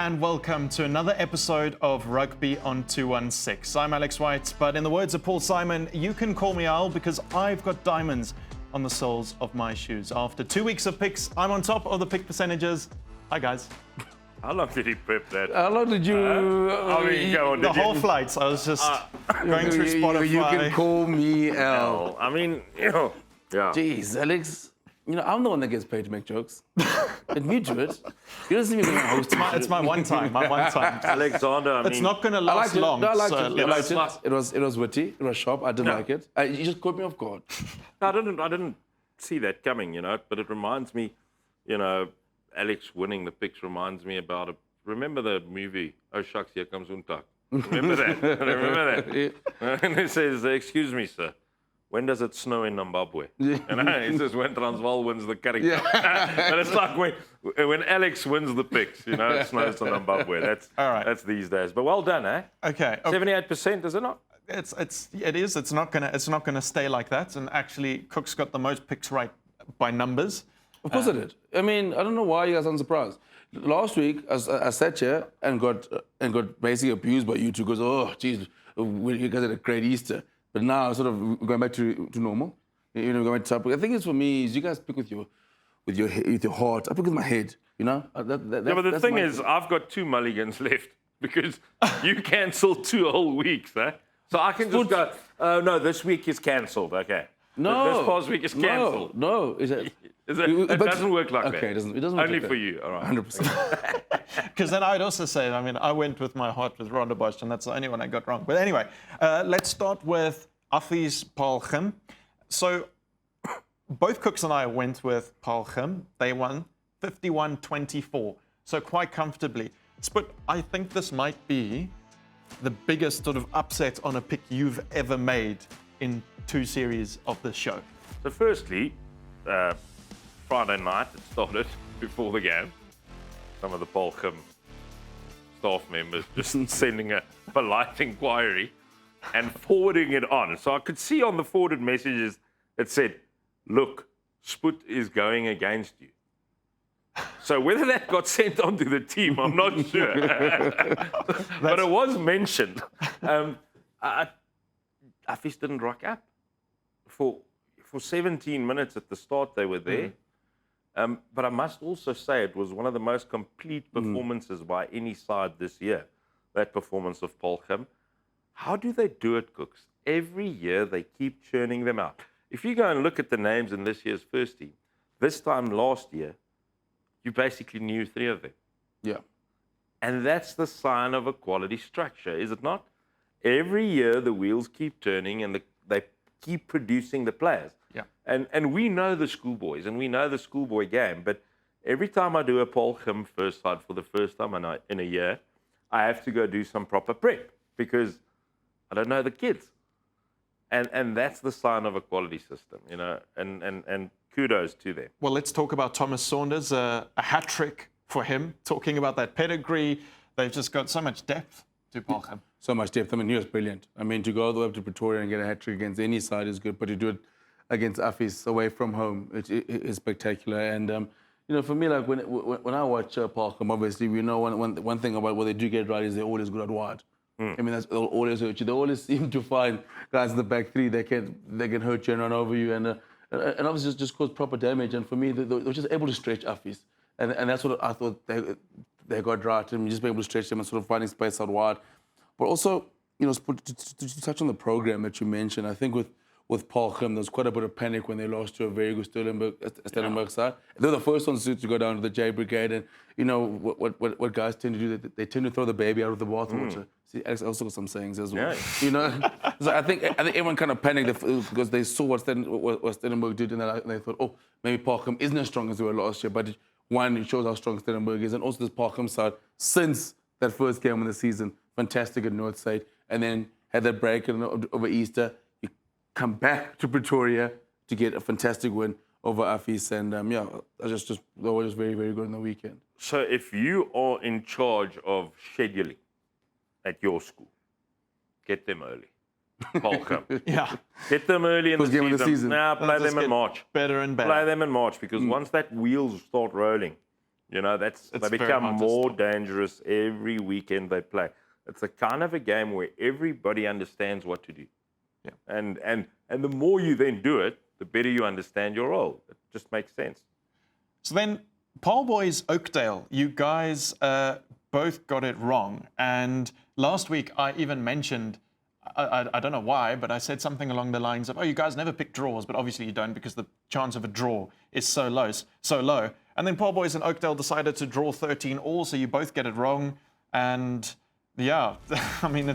and welcome to another episode of Rugby on 216. I'm Alex White, but in the words of Paul Simon, you can call me Al because I've got diamonds on the soles of my shoes. After 2 weeks of picks, I'm on top of the pick percentages. Hi, guys. How long did he prep that? How long did you... go on. The whole flight, I was just going through Spotify. You can call me Al. I mean, yeah. Jeez, Alex. I'm the one that gets paid to make jokes. Admit to it. You don't see me being a host. It's my one time. Alexander, it's not going to last long. No, I liked it. let's- It was witty. It was sharp. I did like it. You just caught me off guard. I didn't see that coming, but it reminds me, Alex winning the picks reminds me about remember the movie, Oh Shucks, Here Comes Untak? Remember that? Yeah. And it says, excuse me, sir, when does it snow in Zimbabwe? It says when Transvaal wins the curry. Yeah. And it's like when Alex wins the picks, it snows in Zimbabwe. That's All right. That's these days. But well done, eh? Okay. 78%, is it not? It is. It's not gonna stay like that. And actually, Cook's got the most picks right by numbers. Of course I did. I mean, I don't know why you guys aren't surprised. Last week, I sat here and got basically abused by you two because, oh, geez, you guys had a great Easter. But now, sort of going back to normal, going back to topic. I think it's for me is you guys pick with your heart. I pick with my head. But the thing is, I've got 2 mulligans left because you cancelled 2 whole weeks, eh? So I can just go, oh, no, this week is cancelled, okay. No. This past week is cancelled. No. It doesn't work like that. Okay, it doesn't work Only like for that. you, all right. 100%. Because then I'd also say, I went with my heart with Ronda Bosch, and that's the only one I got wrong. But anyway, let's start with Affi's Paul Gim. So both Cooks and I went with Paul Gim. They won 51-24, so quite comfortably. But I think this might be the biggest sort of upset on a pick you've ever made in 2 series of this show. So firstly, Friday night it started before the game. Some of the Paul Gim staff members just sending a polite inquiry and forwarding it on. So I could see on the forwarded messages it said, look, Sput is going against you. So whether that got sent on to the team, I'm not sure. But it was mentioned. Affis didn't rock up. For 17 minutes at the start, they were there. But I must also say it was one of the most complete performances by any side this year, that performance of Paul Gim. How do they do it, Cooks? Every year they keep churning them out. If you go and look at the names in this year's first team, this time last year, you basically knew 3 of them. Yeah. And that's the sign of a quality structure, is it not? Every year the wheels keep turning and they keep producing the players. Yeah. And we know the schoolboys and we know the schoolboy game, but every time I do a Paul Gim first side for the first time in a year, I have to go do some proper prep because I don't know the kids. And that's the sign of a quality system, and kudos to them. Well, let's talk about Thomas Saunders, a hat trick for him. Talking about that pedigree, they've just got so much depth to Paul Gim. So much depth. He was brilliant. To go all the way up to Pretoria and get a hat-trick against any side is good, but to do it against Affis away from home, it is spectacular. And, for me, like when I watch Paul Gim, obviously, we know one thing about what they do get right is they're always good at wide. That's always hurt you. They always seem to find guys in the back 3 that can hurt you and run over you and obviously just cause proper damage. And for me, they were just able to stretch Affis. And that's what I thought they got right. And just being able to stretch them and sort of finding space out wide. But also, to touch on the program that you mentioned, I think with Paul Gim, there was quite a bit of panic when they lost to a very good Stellenberg side. They were the first ones to go down to the J Brigade, and what guys tend to do, they tend to throw the baby out of the bathwater. See, Alex also got some sayings as well. Yeah. So I think everyone kind of panicked because they saw what Stellenberg did, and they thought, oh, maybe Paul Gim isn't as strong as they were last year. But one, it shows how strong Stellenberg is, and also this Paul Gim side since that first game of the season. Fantastic at Northside, and then had that break over Easter. You come back to Pretoria to get a fantastic win over Affis, and they were just very, very good on the weekend. So if you are in charge of scheduling at your school, get them early. Paul Gim. Yeah. Get them early in the First game of the season. Now play them in March. Better and better. Play them in March because once that wheels start rolling, You know, they very become hard to more stop. dangerous every weekend they play. It's a kind of a game where everybody understands what to do. Yeah. And the more you then do it, the better you understand your role. It just makes sense. So then, Paul Boys Oakdale, you guys both got it wrong. And last week, I even mentioned, I don't know why, but I said something along the lines of, oh, you guys never pick draws, but obviously you don't because the chance of a draw is so low. And then Paul Boys and Oakdale decided to draw 13 all, so you both get it wrong. And yeah, I mean,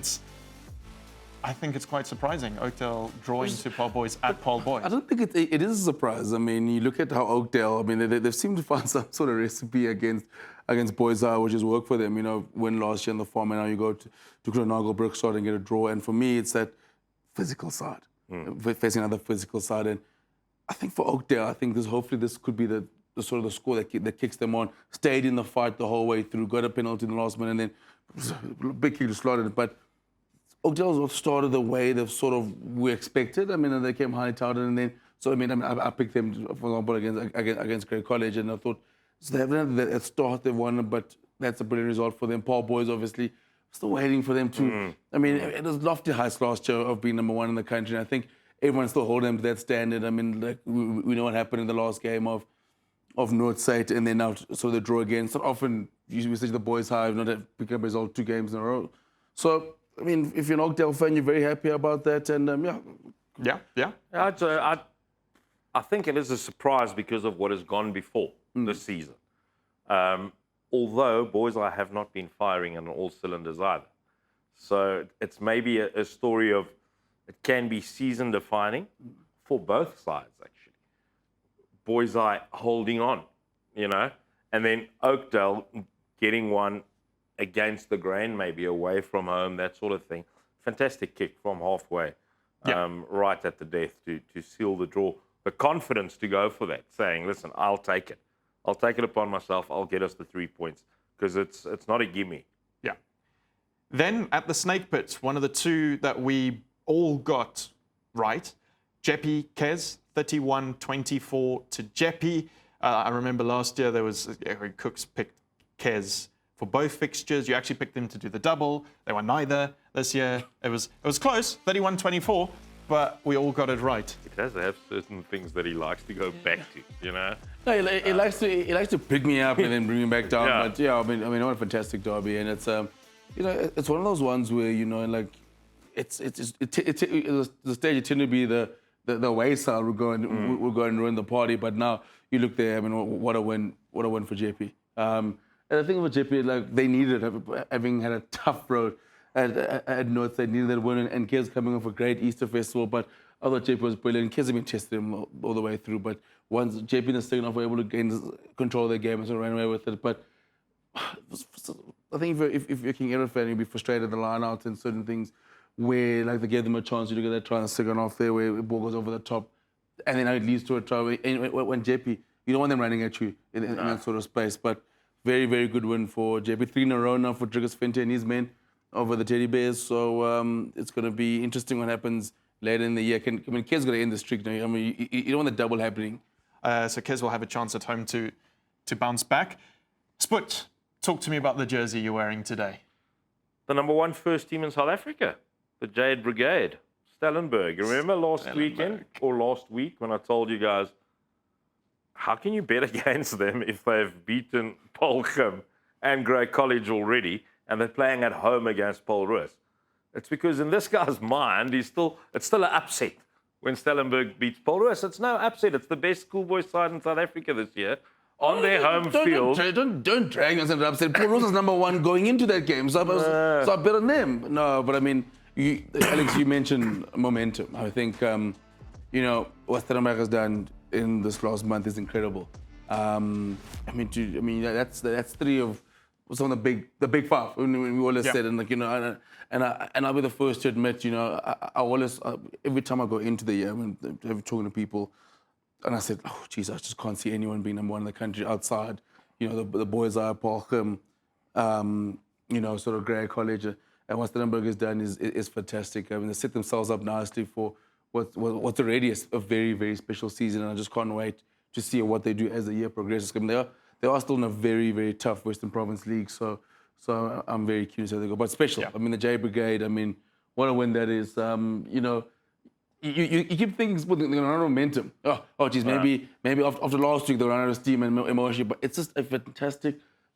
I think it's quite surprising, Oakdale drawing to Paul Boys at Paul Boys. I don't think it is a surprise. I mean, you look at how Oakdale, I mean, they've seemed to find some sort of recipe against Boys High, which has worked for them. You know, win last year in the farm, and now you go to Glenagle Brookside and get a draw. And for me, it's that physical side, facing another physical side. And I think for Oakdale, I think hopefully this could be the sort of the score that kicks them on. Stayed in the fight the whole way through, got a penalty in the last minute, and then big kick to slot it. But Oakdale started the way they've sort of we expected. I mean, they came highly touted, and then I picked them, for example, against Grey College, and I thought so they haven't had that start they wanted, but that's a brilliant result for them. Paul Boys obviously still waiting for them to. I mean, it was lofty heights last year of being number one in the country, and I think everyone's still holding them to that standard. I mean, like we know what happened in the last game of North Side, and then now so they draw again. So often usually we see the Boys High not pick up a result 2 games in a row. So I mean, if you're an Oakdale fan, you're very happy about that, and Yeah. I think it is a surprise because of what has gone before this season. Although Boys I have not been firing on all cylinders either. So it's maybe a story of it can be season defining for both sides, actually. Boys Eye holding on, you know, and then Oakdale getting one against the grain, maybe away from home, that sort of thing. Fantastic kick from halfway, right at the death to seal the draw. The confidence to go for that, saying, listen, I'll take it. I'll take it upon myself. I'll get us the 3 points because it's not a gimme. Yeah. Then at the Snake Pit, one of the two that we all got right, Jeppy Kez, 31-24 to Jeppy. I remember last year there was Cooks picked Kez for both fixtures. You actually picked them to do the double. They were neither this year. It was close, 31-24, but we all got it right. He does have certain things that he likes to go back to, you know. No, he likes to pick me up and then bring me back down. Yeah. But yeah, I mean, what a fantastic derby, and it's it's one of those ones where like it's the stage it tended to be the away side will go and ruin the party. But now you look there, I mean, what a win for JP. And I think with JP, like they needed it, having had a tough road at North, they needed that win, and Kez coming off a great Easter festival. But I thought JP was brilliant. Kez have been testing him all the way through, but once JP in the second half were able to gain control of their game and sort of ran away with it. But I think if you're a King Edward fan, you'll be frustrated at the line out and certain things where like they gave them a chance to look at that try in the second half there where the ball goes over the top, and then it leads to a try. When JP, you don't want them running at you in that sort of space. But very, very good win for JP. 3 in a row now for Triggers Fente and his men over the Teddy Bears. So it's going to be interesting what happens later in the year. Kez got to end the streak now. I mean, you don't want the double happening. So Kez will have a chance at home to bounce back. Sput, talk to me about the jersey you're wearing today. The number 1 first team in South Africa, the Jade Brigade, Stellenberg. You remember last weekend or last week when I told you guys, how can you bet against them if they've beaten Polcham and Grey College already and they're playing at home against Paul Roos? It's because in this guy's mind, it's still an upset when Stellenberg beats Paul Roos. It's no upset. It's the best schoolboy side in South Africa this year on their home field. Don't drag us into upset. Paul Roos is number 1 going into that game, so I bet on them. No, but I mean, Alex, you mentioned momentum. I think what Stellenberg has done in this last month is incredible. That's 3 of some of the big 5. We always said, and and I'll be the first to admit, I always every time I go into the year when I'm talking to people, and I said, oh geez, I just can't see anyone being number 1 in the country outside. The boys are Polcham, sort of Grey College, and what Stellenberg has done is fantastic. I mean, they set themselves up nicely for what's already a very, very special season, and I just can't wait to see what they do as the year progresses. I mean, they are still in a very, very tough Western Province league. So I'm very curious how they go. But special. Yeah. I mean, the J Brigade. I mean, what a win that is. You know, you keep thinking they're going to run out of momentum. Geez, maybe after last week they'll run out of steam and emotion. But it's just a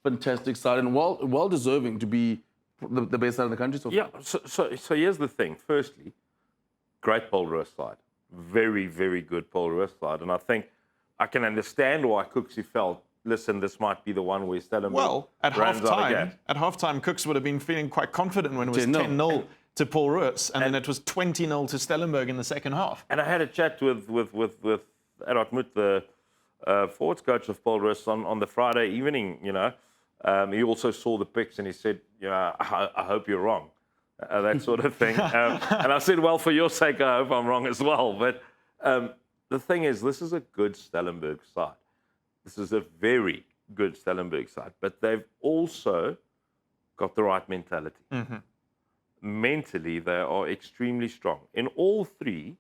fantastic side and well deserving to be the best side in the country so far. Yeah. So here's the thing. Firstly, great Paul Roos side. Very, very good Paul Roos side. And I think I can understand why Cooksey felt, listen, this might be the one where Stellenberg Well, at runs out of gas. halftime, Cooks would have been feeling quite confident when it was 10-0. 10-0 to Paul Roos, and then it was 20-0 to Stellenberg in the second half. And I had a chat with Erot Mut, the forwards coach of Paul Roos on the Friday evening, you know. He also saw the pics and he said, I hope you're wrong. That sort of thing. And I said, well, for your sake, I hope I'm wrong as well. But the thing is, this is a good Stellenberg side. This is a very good Stellenberg side. But they've also got the right mentality. Mm-hmm. Mentally, they are extremely strong. In all three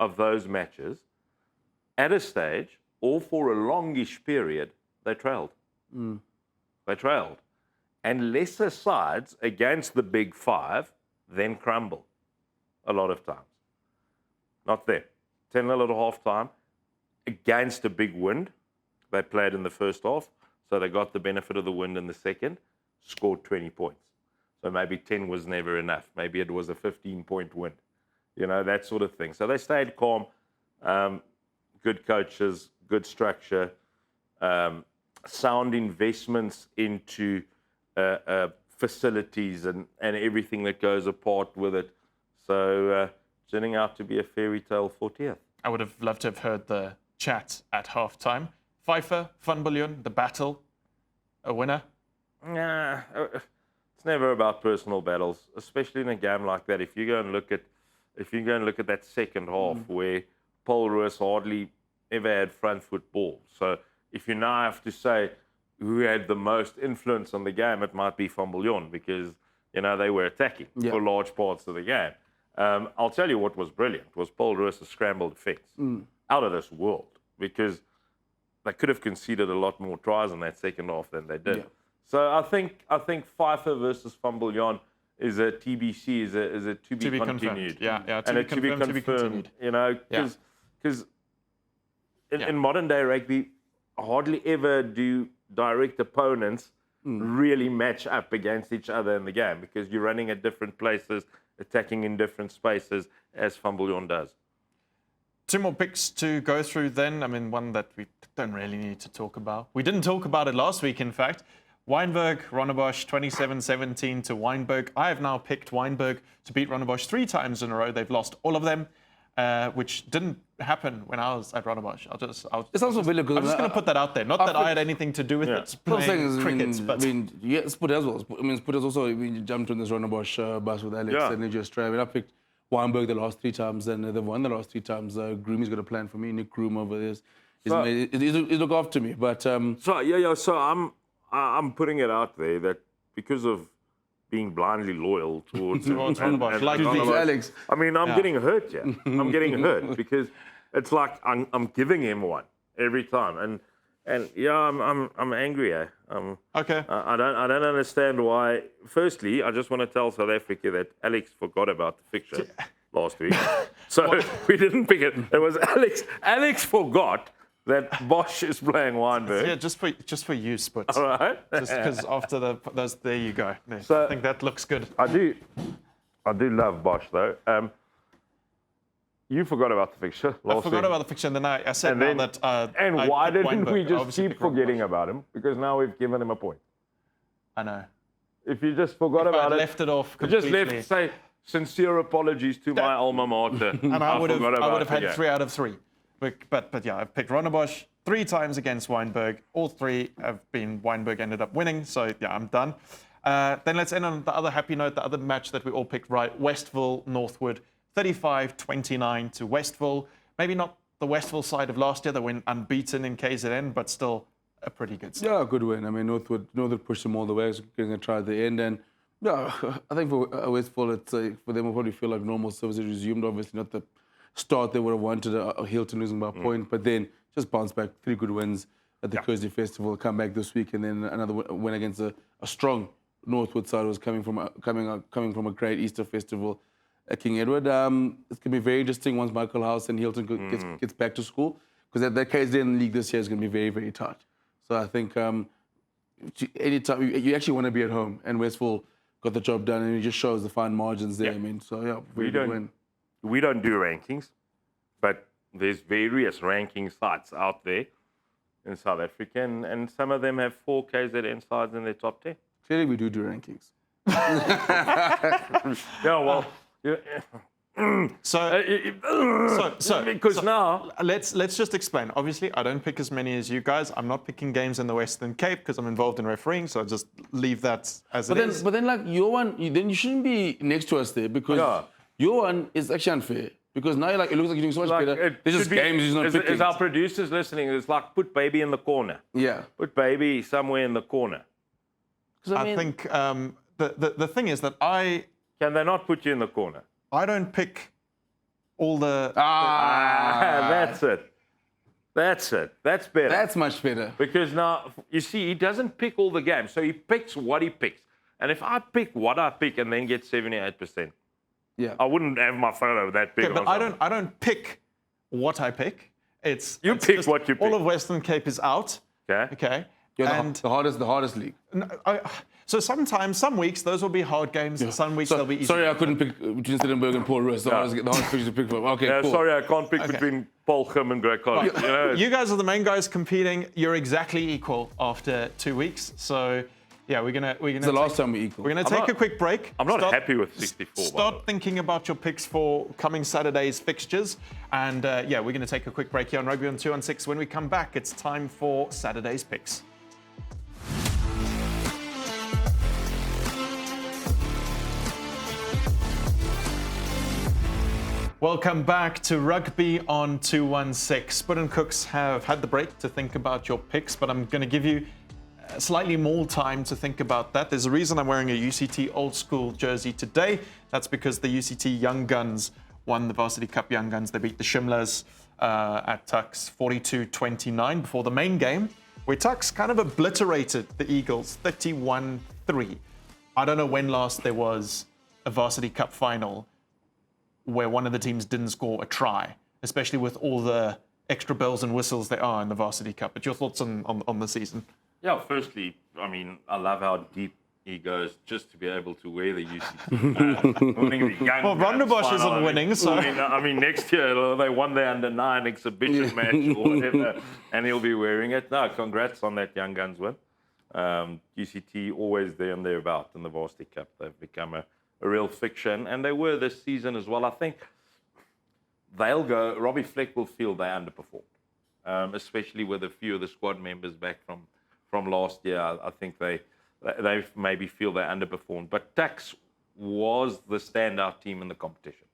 of those matches, at a stage, or for a longish period, they trailed. They trailed. And lesser sides against the big five then crumble a lot of times. Not there. 10-0 at half-time against a big wind. They played in the first half, so they got the benefit of the wind in the second, scored 20 points. So maybe 10 was never enough. Maybe it was a 15-point win. You know, that sort of thing. So they stayed calm. Good coaches, good structure, sound investments into facilities and everything that goes apart with it. So turning out to be a fairy tale 40th. I would have loved to have heard the chat at halftime. Pfeiffer, Van Biljon, the battle, a winner? Nah, it's never about personal battles, especially in a game like that. If you go and look at that second half where Paul Roos hardly ever had front foot ball. So if you now have to say who had the most influence on the game, it might be Van Biljon because, you know, they were attacking for large parts of the game. I'll tell you what was brilliant was Paul Roos' scrambled defense. Out of this world, because they could have conceded a lot more tries in that second half than they did. Yeah. So I think Pfeiffer versus Van Biljon is a TBC, is a to be continued. Confirmed. Yeah, to be confirmed. You know, because in modern day rugby, hardly ever do direct opponents really match up against each other in the game because you're running at different places, attacking in different spaces, as Van Biljon does. Two more picks to go through then. I mean, one that we don't really need to talk about. We didn't talk about it last week, in fact. Wynberg, Rondebosch, 27-17 to Wynberg. I have now picked Wynberg to beat Rondebosch 3 times in a row. They've lost all of them, which didn't happen when I was at Rondebosch. It's also really good. I'm just going to put that out there. Not that I had anything to do with it. Playing cricket, but Sport as well. I mean, Sport has also jumped on this Rondebosch bus with Alex and they just tried. I picked Wynberg the last 3 times, and they've won the last 3 times. Groomy's got a plan for me. Nick Groom over there. He's look after me. But So I'm putting it out there that because of being blindly loyal towards Rondebosch, like Alex. I mean, I'm getting hurt, I'm getting hurt because it's like I'm giving him one every time, and I'm angry. Okay. I don't understand why. Firstly, I just want to tell South Africa that Alex forgot about the fixture last week, so we didn't pick it. It was Alex. Alex forgot that Bosch is playing Wynberg. Yeah, just for you, Sputz. All right. Just because after those, there you go. So, I think that looks good. I do love Bosch though. You forgot about the fixture last week. I forgot about the fixture, and then I said that. And why didn't Wynberg, we just keep forgetting about him? Because now we've given him a point. I know. If you just forgot about it, left it off completely. Just left say sincere apologies to my alma mater. And I would have had 3 out of 3. But yeah, I've picked Rondebosch 3 times against Wynberg. All 3 have been Wynberg ended up winning. So yeah, I'm done. Then let's end on the other happy note, the other match that we all picked right. Westville, Northwood, 35-29 to Westville. Maybe not the Westville side of last year. They went unbeaten in KZN, but still a pretty good side. Yeah, good win. I mean, Northwood pushed them all the way, so going to try at the end. And yeah, I think for Westville, it's for them, will probably feel like normal service resumed. Obviously, not the start they would have wanted, Hilton losing by a point, but then just bounce back, 3 good wins. at the Thursday Festival, come back this week, and then another win against a strong Northwood side who was coming from a great Easter Festival at King Edward. It's going to be very interesting once Michael House and Hilton gets back to school, because that KZN league this year is going to be very, very tight. So I think anytime you actually want to be at home, and Westville got the job done, and it just shows the fine margins there. I mean, so yeah, we don't do rankings, but there's various ranking sites out there in South Africa, and some of them have 4 KZN sides in their top 10. Clearly, we do rankings. Yeah, well, because now let's just explain. Obviously, I don't pick as many as you guys. I'm not picking games in the Western Cape because I'm involved in refereeing, so I just leave that as it is. But then, like your one, then you shouldn't be next to us there, because your one is actually unfair. Because now it looks like you're doing so much better. There's just games he's not picking. Is our producers listening? It's like, put baby in the corner. Yeah. Put baby somewhere in the corner. I think the thing is that Can they not put you in the corner? I don't pick all the... That's it. That's better. That's much better. Because now, you see, he doesn't pick all the games. So he picks what he picks. And if I pick what I pick and then get 78%, I wouldn't have my photo that big. Okay, but I don't pick what I pick. It's pick what you pick. All of Western Cape is out. Okay. You're the hardest league. So sometimes, some weeks, those will be hard games, and some weeks they'll be easy. Sorry, I couldn't pick between Stellenberg and Paul Roos. The hardest picture to pick from. Okay, cool. Sorry, I can't pick between Paul Kim and Greg Collins. You guys are the main guys competing. You're exactly equal after 2 weeks. So, yeah, we're gonna. It's the last time we're equal. We're gonna take a quick break. I'm not happy with 64. Start thinking about your picks for coming Saturday's fixtures, and we're gonna take a quick break here on Rugby on 216. When we come back, it's time for Saturday's picks. Welcome back to Rugby on 216. Spud and Cooks have had the break to think about your picks, but I'm going to give you slightly more time to think about that. There's a reason I'm wearing a UCT old school jersey today. That's because the UCT Young Guns won the Varsity Cup Young Guns. They beat the Shimlers at Tuks 42-29 before the main game, where Tuks kind of obliterated the Eagles 31-3. I don't know when last there was a Varsity Cup final where one of the teams didn't score a try, especially with all the extra bells and whistles there are in the Varsity Cup. But your thoughts on the season? Yeah, firstly, I mean, I love how deep he goes just to be able to wear the UCT. Winning the young Rondebosch isn't winning, so... I mean, next year, they won their under-9 exhibition match or whatever, and he'll be wearing it. No, congrats on that Young Guns win. UCT always there and thereabout in the Varsity Cup. They've become a real fiction, and they were this season as well. I think Robbie Fleck will feel they underperformed, especially with a few of the squad members back from last year. I think they maybe feel they underperformed. But Tuks was the standout team in the competition,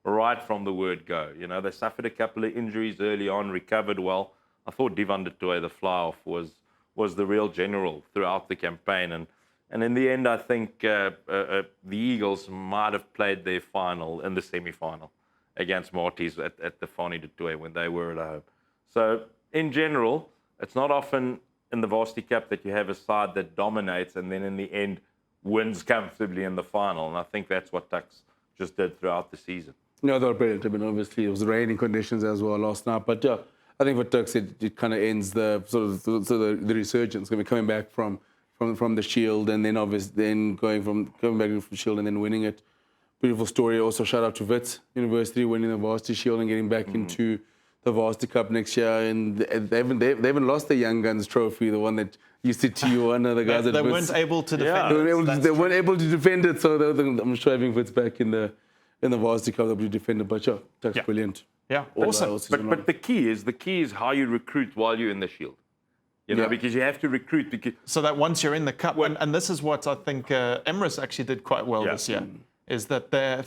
right from the word go. You know, they suffered a couple of injuries early on, recovered well. I thought Divan de Tooy, the fly-off, was the real general throughout the campaign, and in the end, I think the Eagles might have played their final in the semi-final against Marties at the Varsity de Tooy when they were at home. So, in general, it's not often in the Varsity Cup that you have a side that dominates and then in the end wins comfortably in the final. And I think that's what Tuks just did throughout the season. No, they were brilliant. I mean, obviously, it was raining conditions as well last night. But yeah, I think for Tuks, it kind of ends the the resurgence. Going to be coming back from the Shield, and then coming back from the Shield and then winning it. Beautiful story. Also, shout out to Wits University winning the Varsity Shield and getting back into the Varsity Cup next year. And they haven't lost the Young Guns trophy, the one that UCT won. The guys they weren't able to defend it. They weren't able to defend it. So I'm sure having Wits back in the Varsity Cup, they'll be defended. But yeah, Tuks brilliant. Yeah, awesome. But the key is how you recruit while you're in the Shield. You know, because you have to recruit. So that once you're in the Cup, and this is what I think Emirates actually did quite well this year, is that their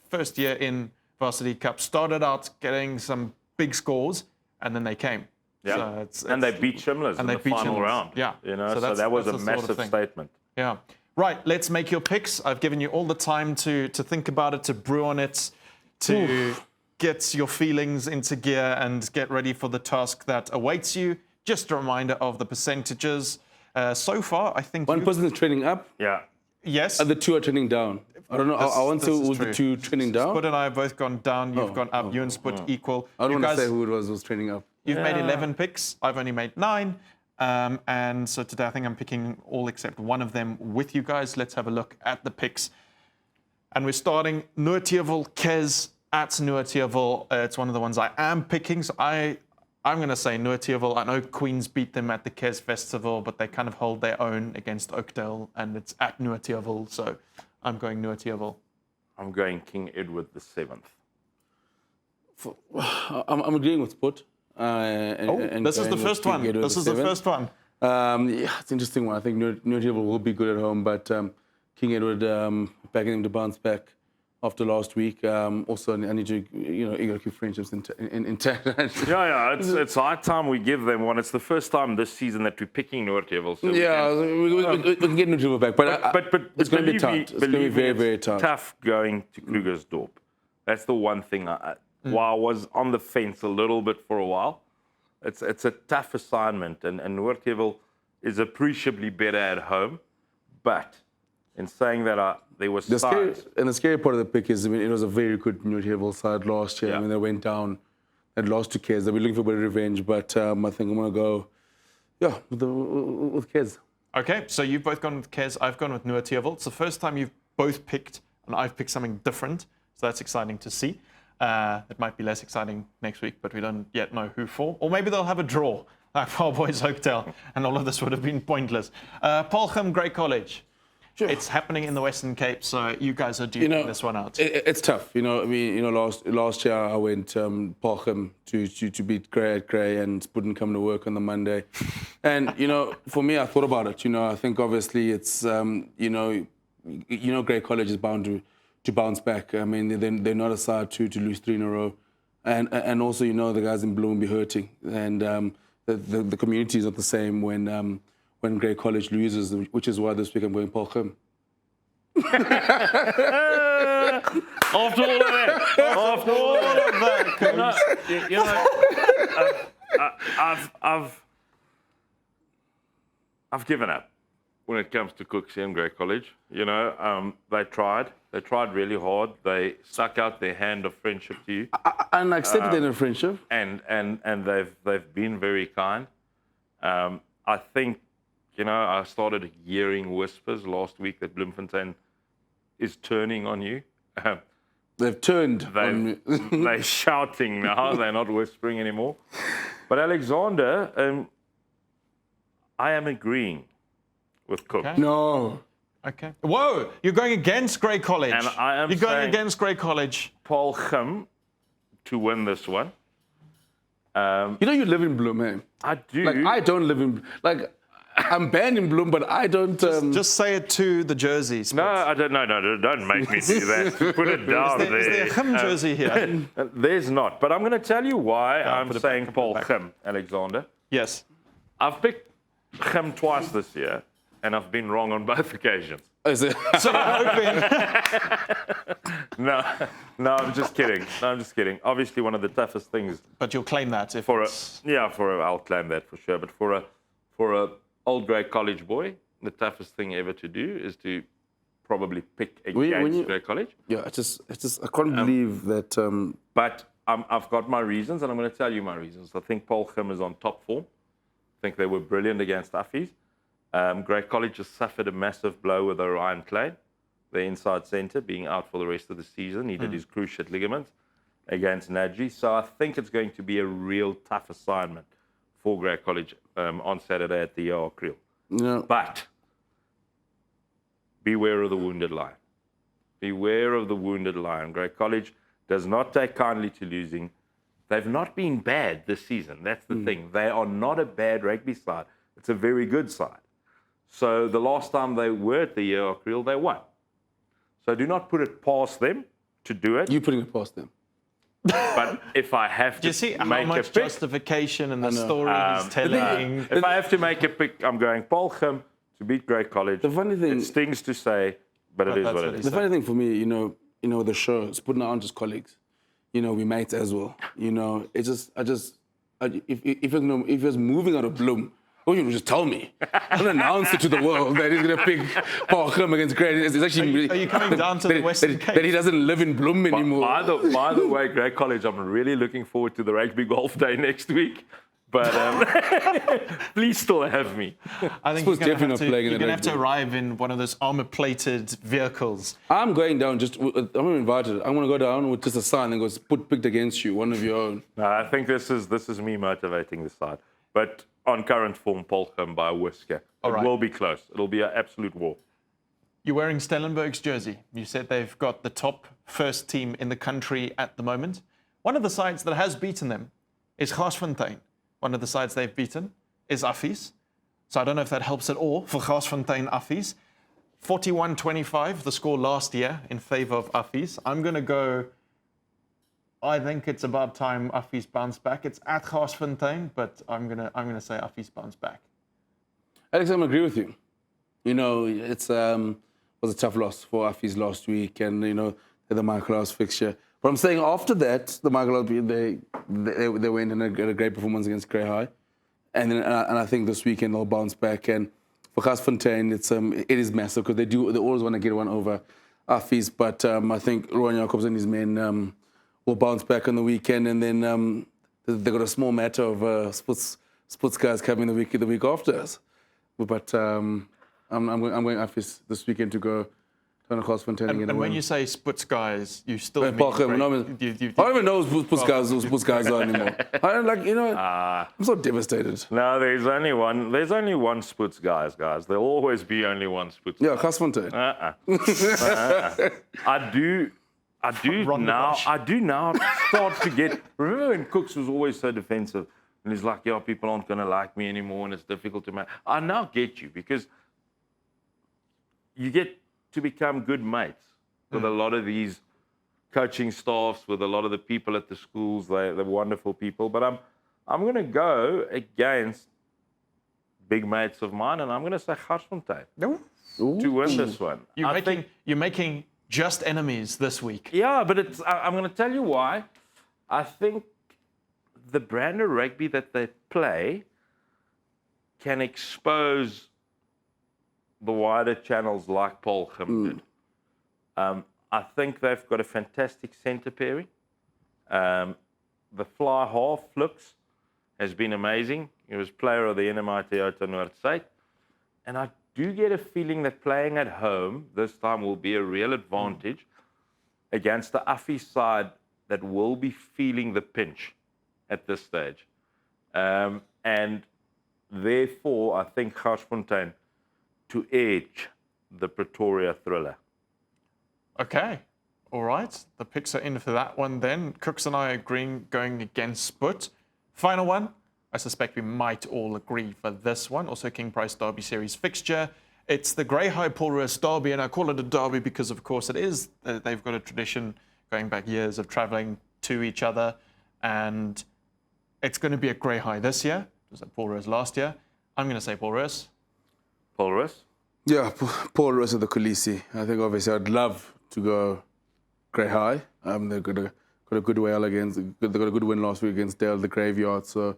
first year in Varsity Cup started out getting some big scores, and then they came. Yeah, so and they beat Shimlers in the final round. Yeah, you know, so that was a massive statement. Yeah. Right, let's make your picks. I've given you all the time to think about it, to brew on it, to get your feelings into gear and get ready for the task that awaits you. just a reminder of the percentages. So far, I think One person is trending up, Yeah. yes. and the two are trending down. I don't know. I want to This is with the true. two trending down. Spud and I have both gone down. You've gone up. You and Spud equal. I don't You want to guys, say who it was trending up. you've made 11 picks. I've only made 9. And so today I think I'm picking all except one of them with you guys. Let's have a look at the picks. And we're starting Noortievel, Kez at Noortievel. It's one of the ones I am picking. So I'm going to say Noortievel. I know Queens beat them at the Kez Festival, but they kind of hold their own against Oakdale, and it's at Noortievel. So I'm going Noortievel. I'm going King Edward VII. I'm agreeing with Sport. This is the first one. This is the first one. Yeah, it's an interesting one. I think Noortievel will be good at home, but King Edward begging him to bounce back after last week. Also, I need to, you got to keep friendships intact. Yeah, it's high time we give them one. It's the first time this season that we're picking Noortievel. So we can get Noortievel back, but it's going to be tight. It's going to be very, very tight. Tough going to Krugersdorp. That's the one thing. While I was on the fence a little bit for a while, it's a tough assignment, and Noortievel is appreciably better at home. But in saying that, there was the scary part of the pick is, I mean, it was a very good Noortievel side last year. Yeah. I mean, they went down and lost to Kez. They'll be looking for a bit of revenge, but I think I'm going to go, with Kez. Okay, so you've both gone with Kez. I've gone with Noortievel. It's the first time you've both picked, and I've picked something different. So that's exciting to see. It might be less exciting next week, but we don't yet know who for. Or maybe they'll have a draw, like Paul Boys Oakdale, and all of this would have been pointless. Paarlgrim, Grey College. Sure. It's happening in the Western Cape, so you guys are duking this one out. It's tough. I mean, last year I went Paarlgrim to beat Grey at Grey, and wouldn't come to work on the Monday. And, for me, I thought about it. I think obviously it's, Grey College is bound to bounce back. I mean, they're not a side to lose 3 in a row. And also, the guys in blue will be hurting. And the community is not the same when Grey College loses, which is why this week I'm going Paarlgrim. After all of that, I've given up when it comes to Cooksey and Grey College. They tried really hard. They stuck out their hand of friendship to you. And I accepted their friendship. And they've been very kind. I think, I started hearing whispers last week that Bloemfontein is turning on you. They've turned on me. They're shouting now. They're not whispering anymore. But Alexander, I am agreeing with Cook. Okay. No. Okay. Whoa! You're going against Grey College. And I am You're going saying against Grey College. Paarlgrim to win this one. You live in Bloem, eh? I do. Like, I don't live in... I'm banned in Bloem, but I don't... Just say it to the jersey. No, I don't. No, don't make me do that. Put it down there. Is there a Gim jersey here? There's not. But I'm going to tell you why I'm put it saying back, put it back. Paarlgrim, Alexander. Yes. I've picked Gim twice this year, and I've been wrong on both occasions. Is it? So I'm hoping. No, I'm just kidding. Obviously, one of the toughest things. But you'll claim that if I'll claim that for sure. But for a old Grey College boy, the toughest thing ever to do is to probably pick against Grey College. Yeah, I can't believe that. But I've got my reasons, and I'm going to tell you my reasons. I think Paarlgrim is on top form. I think they were brilliant against Affies. Grey College has suffered a massive blow with Orion Klein, the inside centre, being out for the rest of the season. He did his cruciate ligaments against Nadji. So I think it's going to be a real tough assignment for Grey College on Saturday at the ER Creel. No. But beware of the wounded lion. Beware of the wounded lion. Grey College does not take kindly to losing. They've not been bad this season. That's the thing. They are not a bad rugby side. It's a very good side. So the last time they were at the ER Creel, they won. So do not put it past them to do it. You're putting it past them. But if I have to Do you see how make a much pick, justification and the story he's telling? if I have to make a pick, I'm going Paarlgrim to beat Grey College. The funny thing, It stings to say, but it is that's what what it he is. the funny thing for me, the show, it's putting out just colleagues. We mates as well. It's just, I if he was moving out of Bloem, you would just tell me. Don't announce it to the world that he's going to pick Paul Khum against Grey. It's actually Are you coming down to the Western Cape? That he doesn't live in Bloem anymore. By the way, Grey College, I'm really looking forward to the Rugby Golf Day next week. But please still have me. I think you're going to have to arrive in one of those armor-plated vehicles. I'm going down. I'm invited. I'm going to go down with just a sign that goes picked against you, one of your own. No, I think this is me motivating the side. But on current form, Paul Khum by a whisker. It will be close. It'll be an absolute war. You're wearing Stellenberg's jersey. You said they've got the top first team in the country at the moment. One of the sides that has beaten them is Garsfontein. One of the sides they've beaten is Affies. So I don't know if that helps at all for Garsfontein Affies. 41-25, the score last year in favour of Affies. I'm going to go, I think it's about time Affies bounce back. It's at Garsfontein, but I'm gonna say Affies bounce back. Alex, I'm agree with you. You know, it was a tough loss for Affies last week, and you know, they're the Michael fixture. But I'm saying after that, the Michael they went and had a great performance against Grey High, and I think this weekend they'll bounce back. And for Garsfontein, it is massive because they always want to get one over Affies. But I think Rowan Jacobs and his men will bounce back on the weekend, and then they've got a small matter of sports guys coming the week after us. But I'm going Affies this weekend to go. And when you say Sputz guys, you still mean... I don't even know who Sputz guys are anymore. I don't I'm so devastated. No, there's only one Sputz guys. There'll always be only one Sputz. Yeah, Garsfontein. I do now start to get... Remember when Cooks was always so defensive? And he's like, yeah, people aren't going to like me anymore and it's difficult to manage. I now get you because you get to become good mates with a lot of these coaching staffs, with a lot of the people at the schools. They're wonderful people. But I'm going to go against big mates of mine, and I'm going to say Garsfontein to win this one. You're making just enemies this week. Yeah, but I'm going to tell you why. I think the brand of rugby that they play can expose the wider channels like Paul Khum did. I think they've got a fantastic centre pairing. The fly half, Flux, has been amazing. He was player of the NMI Toyota Noord-Suid. And I do get a feeling that playing at home this time will be a real advantage against the Affies side that will be feeling the pinch at this stage. And therefore, I think Garsfontein to edge the Pretoria thriller. Okay, all right. The picks are in for that one then. Cooks and I agreeing going against Sput. Final one. I suspect we might all agree for this one. Also King Price Derby Series fixture. It's the Grey High Paul Roos Derby, and I call it a derby because, of course, it is. They've got a tradition going back years of travelling to each other, and it's going to be at Grey High this year. It was at Paul Roos last year. I'm going to say Paul Roos. Paul Roos? Yeah, Paul Roos at the Khaleesi. I think obviously I'd love to go Grey High. They've got a good they got a good win last week against Dale, the Graveyard. So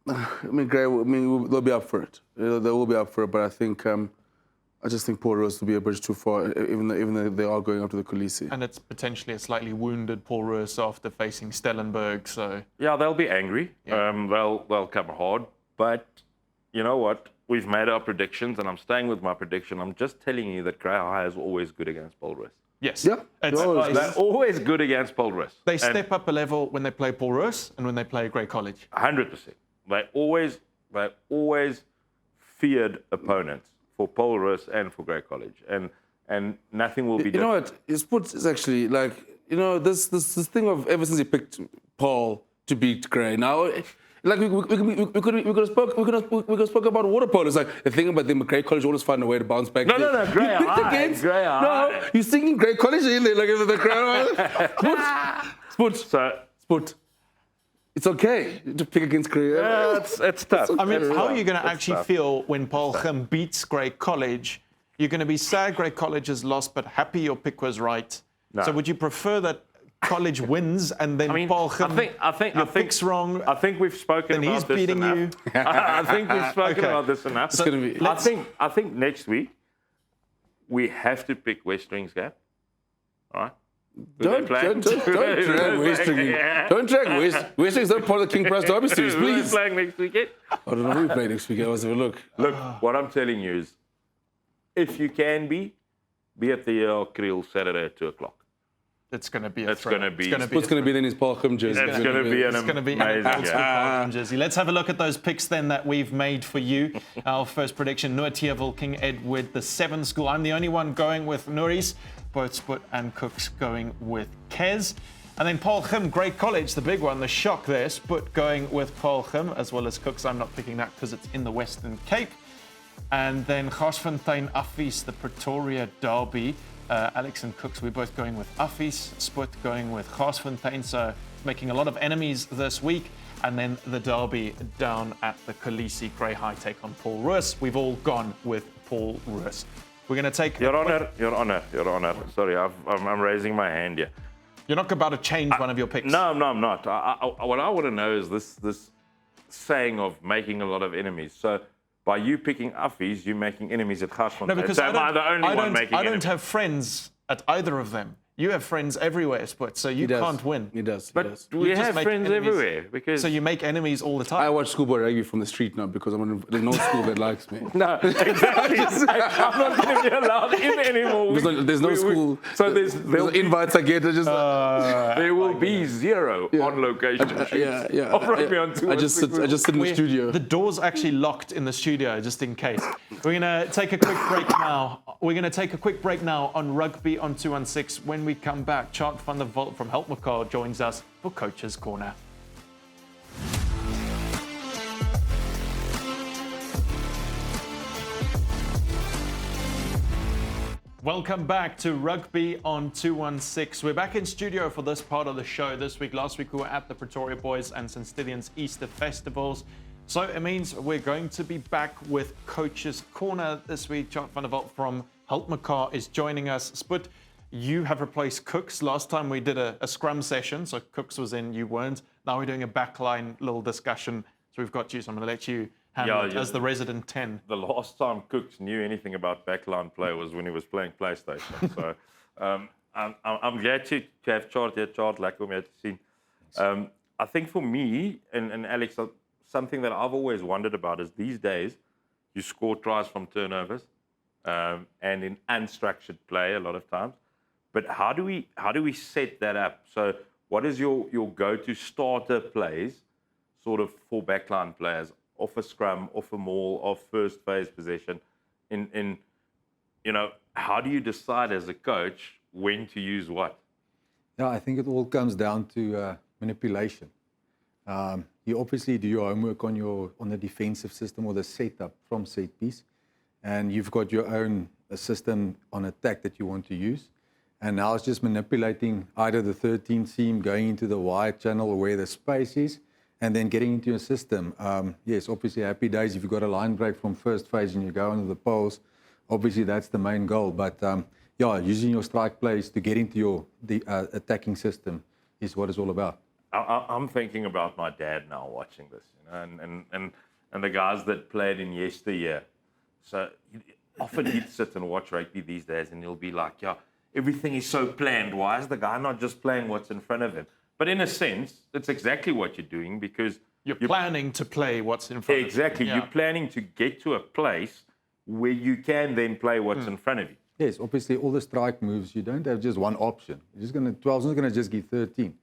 they'll be up for it. They will be up for it. But I just think Paul Roos will be a bridge too far, even though they are going up to the Khaleesi. And it's potentially a slightly wounded Paul Roos after facing Stellenberg. So yeah, they'll be angry. Yeah. They'll come hard. But you know what? We've made our predictions, and I'm staying with my prediction. I'm just telling you that Grey High is always good against Paul Roos. Yes. Yeah. They're always good against Paul Roos. They step up a level when they play Paul Roos and when they play Grey College. 100%. They always feared opponents for Paul Roos and for Grey College, and nothing will be. You know what? It's actually like this thing of ever since he picked Paul to beat Grey. Now, like we could have spoke about water polo. It's like the thing about them, Grey College always find a way to bounce back. No, Grey High. No, you're singing Grey College in there like the crowd. Sput. It's okay to pick against Grey. Yeah, it's tough. I mean, how are you going to actually feel when Paul Khum beats Grey College? You're going to be sad Grey College has lost, but happy your pick was right. No. So would you prefer that college wins and then I mean, Paul I think picks wrong. I think we've spoken Then about he's this beating enough. you. I think we've spoken Okay. about this enough. So gonna be- I think next week we have to pick West Rings gap. All right. Don't drag West Ring. Yeah. Don't drag West Ring's not part of the King Price Derby series, Who's please. playing next weekend? I don't know who we play next week. Let's have a look. Look, what I'm telling you is, if you can be at the Kriel Saturday at 2:00. It's going to be a It's thriller. gonna be- It's going to be What's going to be then is Parkham jersey. It's going to be an It's going to be an amazing old school game. Parkham jersey. Let's have a look at those picks then that we've made for you. Our first prediction, Nuatia King Edward, the 7 school. I'm the only one going with Nuris, both Sput and Cooks going with Kez. And then Paul Khim, Great College, the big one, the shock there. Sput going with Paul Khim as well as Cooks. I'm not picking that because it's in the Western Cape. And then Garsfontein Affies, the Pretoria Derby. Alex and Cooks, we're both going with Affies. Sput going with Garsfontein, so making a lot of enemies this week. And then the Derby down at the Khaleesi, Grey High take on Paul Roos. We've all gone with Paul Roos. We're going to take... Your Honor. Sorry, I'm raising my hand here. You're not about to change one of your picks. No, I'm not. What I want to know is this saying of making a lot of enemies. So by you picking Affies, you're making enemies at Garsfontein. No, because so am I the only one making I don't enemies? have friends at either of them. You have friends everywhere, Sput, so you can't win. He does. But You we just have make friends enemies. everywhere because So you make enemies all the time. I watch schoolboy rugby from the street now because there's no school that likes me. no, exactly. I'm not going to be allowed in anymore. There's no school. So There's invites I get. there will be zero on location. Yeah. Of rugby on tour. I just sit in the studio. The door's actually locked in the studio, just in case. We're going to take a quick break now. On Rugby on 216. When we come back, Chart van der Walt from Helpmekaar joins us for Coach's Corner. Welcome back to Rugby on 216. We're back in studio for this part of the show this week. Last week we were at the Pretoria Boys and St. Stithians Easter Festivals. So it means we're going to be back with Coach's Corner this week. Chart van der Walt from Helpmekaar is joining us. Sput, you have replaced Cooks. Last time we did a scrum session, so Cooks was in, you weren't. Now we're doing a backline little discussion. So we've got you, so I'm going to let you handle it as the resident 10. The last time Cooks knew anything about backline play was when he was playing PlayStation. So I'm glad to have Chart here. Chart, like we had seen. I think for me and Alex, something that I've always wondered about is these days you score tries from turnovers and in unstructured play a lot of times. But how do we set that up? So what is your go-to starter plays sort of for backline players? Off a scrum, off a maul, off first phase possession. How do you decide as a coach when to use what? Yeah, I think it all comes down to manipulation. You obviously do your homework on the defensive system or the setup from set piece, and you've got your own system on attack that you want to use. And now it's just manipulating either the 13 seam, going into the wide channel or where the space is, and then getting into your system. Yes, obviously happy days if you've got a line break from first phase and you go into the poles. Obviously that's the main goal. But using your strike plays to get into the attacking system is what it's all about. I'm thinking about my dad now watching this, and the guys that played in yesteryear. So often he'd sit and watch rugby these days, and he'll be like, "Yeah, everything is so planned. Why is the guy not just playing what's in front of him?" But in a sense, it's exactly what you're doing because You're planning to play what's in front of you. Exactly. Yeah. You're planning to get to a place where you can then play what's in front of you. Yes, obviously all the strike moves, you don't have just one option. 12 is not going to just give 13.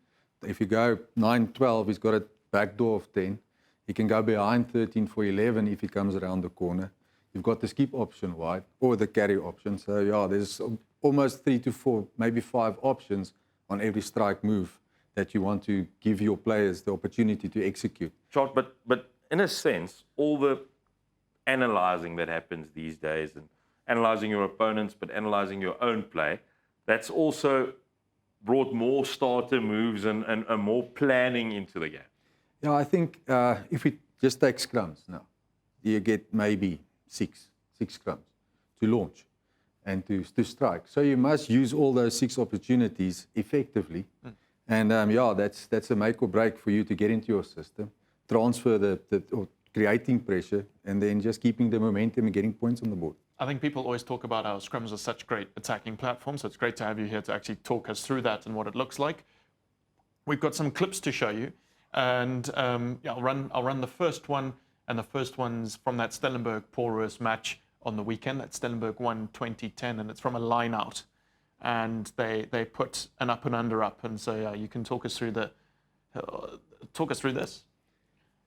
If you go 9-12, he's got a back door of 10. He can go behind 13 for 11 if he comes around the corner. You've got the skip option wide or the carry option. So there's almost 3 to 4, maybe 5 options on every strike move that you want to give your players the opportunity to execute. Short, but in a sense, all the analyzing that happens these days and analyzing your opponents, but analyzing your own play, that's also brought more starter moves and more planning into the game. Yeah, I think if we just take scrums now, you get maybe six scrums to launch and to strike. So you must use all those 6 opportunities effectively And yeah, that's a make or break for you to get into your system, transfer or creating pressure, and then just keeping the momentum and getting points on the board. I think people always talk about how scrums are such great attacking platforms, so it's great to have you here to actually talk us through that and what it looks like. We've got some clips to show you, and yeah, I'll run the first one, and the first one's from that Stellenberg Porous match on the weekend. That Stellenberg won 2010, and it's from a line out, and they put an up and under up, and so yeah, you can talk us through this.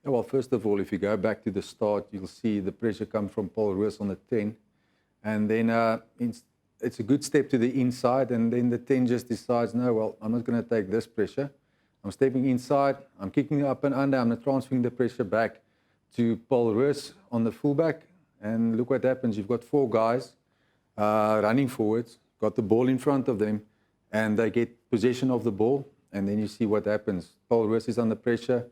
Yeah, well, first of all, if you go back to the start, you'll see the pressure come from Paul Roos on the 10. And then it's a good step to the inside, and then the 10 just decides, no, well, I'm not going to take this pressure. I'm stepping inside, I'm kicking up and under, I'm transferring the pressure back to Paul Roos on the fullback. And look what happens. You've got 4 guys running forwards, got the ball in front of them, and they get possession of the ball. And then you see what happens. Paul Roos is under pressure.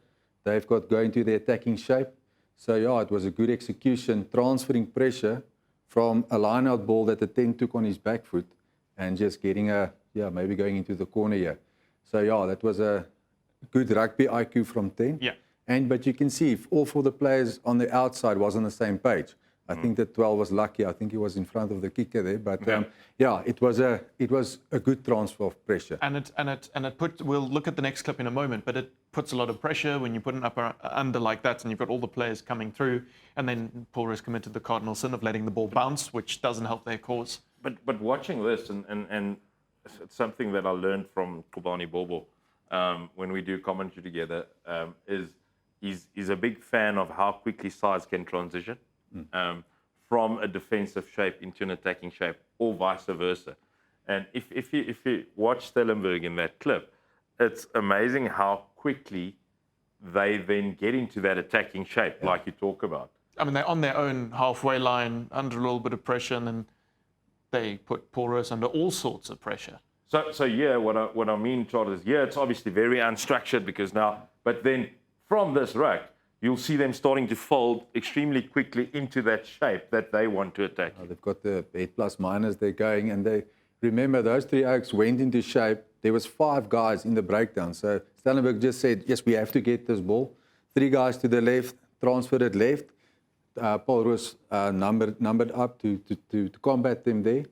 They've got going to the attacking shape. So, yeah, it was a good execution, transferring pressure from a line-out ball that the 10 took on his back foot and just getting maybe going into the corner here. So, yeah, that was a good rugby IQ from 10. Yeah. But you can see if all 4 of the players on the outside was on the same page. I think that 12 was lucky. I think he was in front of the kicker there. But yeah, it was a good transfer of pressure. And it put. We'll look at the next clip in a moment, but it puts a lot of pressure when you put an upper under like that, and you've got all the players coming through, and then Paul Roos committed the cardinal sin of letting the ball bounce, which doesn't help their cause. But watching this, and it's something that I learned from Kobani Bobo when we do commentary together, is he's a big fan of how quickly sides can transition from a defensive shape into an attacking shape, or vice versa. And if you watch Stellenberg in that clip, it's amazing how quickly they then get into that attacking shape, like you talk about. I mean, they're on their own halfway line, under a little bit of pressure, and then they put Paul Roos under all sorts of pressure. So yeah, what I mean, Charles, is it's obviously very unstructured because now, but then from this ruck, you'll see them starting to fold extremely quickly into that shape that they want to attack. They've got the head plus minus they're going, and they remember those 3 Oaks went into shape. There was 5 guys in the breakdown. So Stellenberg just said, yes, we have to get this ball. 3 guys to the left, transferred it left. Paul Roos numbered up to combat them there,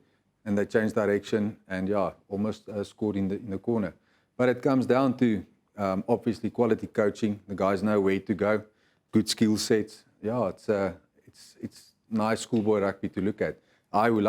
and they changed direction and almost scored in the corner. But it comes down to obviously quality coaching. The guys know where to go, good skill sets. Yeah, it's nice schoolboy rugby to look at. Who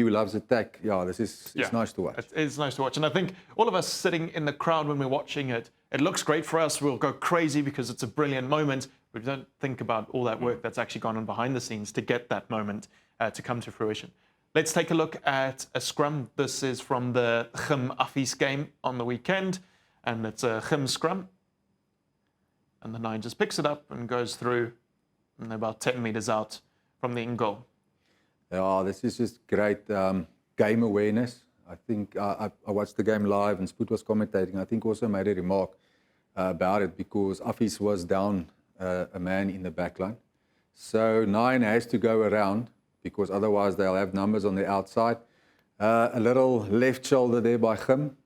loves attack. Yeah, it's nice to watch. It's nice to watch, and I think all of us sitting in the crowd when we're watching it, it looks great for us. We'll go crazy because it's a brilliant moment. We don't think about all that work that's actually gone on behind the scenes to get that moment to come to fruition. Let's take a look at a scrum. This is from the Gym Affies game on the weekend, and it's a Gym scrum. And the 9 just picks it up and goes through, and they're about 10 meters out from the in goal. Yeah, this is just great game awareness. I think I watched the game live, and Spoot was commentating. I think also made a remark about it because Affies was down a man in the back line. So 9 has to go around because otherwise they'll have numbers on the outside. A little left shoulder there by Gym,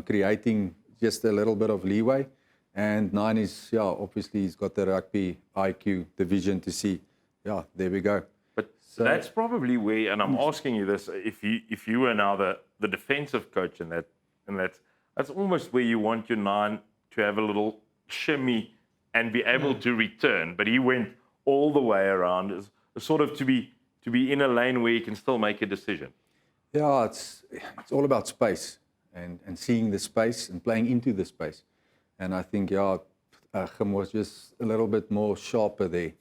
creating just a little bit of leeway. And 9 is, obviously he's got the rugby IQ, the vision to see. Yeah, there we go. But so that's probably where, and I'm asking you this, if you were now the defensive coach in that's almost where you want your 9 to have a little shimmy and be able to return. But he went all the way around, as sort of to be in a lane where you can still make a decision. Yeah, it's all about space and seeing the space and playing into the space. And I think, Gym was just a little bit more sharper there.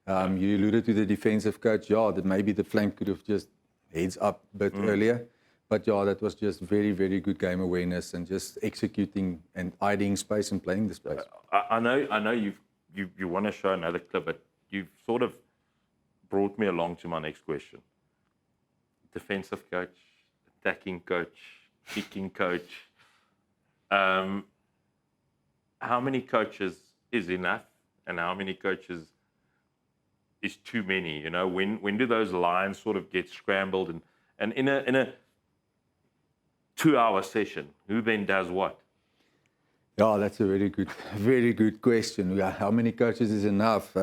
You alluded to the defensive coach, that maybe the flank could have just heads up a bit earlier. But that was just very, very good game awareness and just executing and IDing space and playing the space. I know you want to show another clip, but you've sort of brought me along to my next question. Defensive coach, attacking coach, kicking coach. How many coaches is enough, and how many coaches is too many? You know, when do those lines sort of get scrambled, and in a 2-hour session, who then does what? Yeah, that's a very good question. Yeah, how many coaches is enough?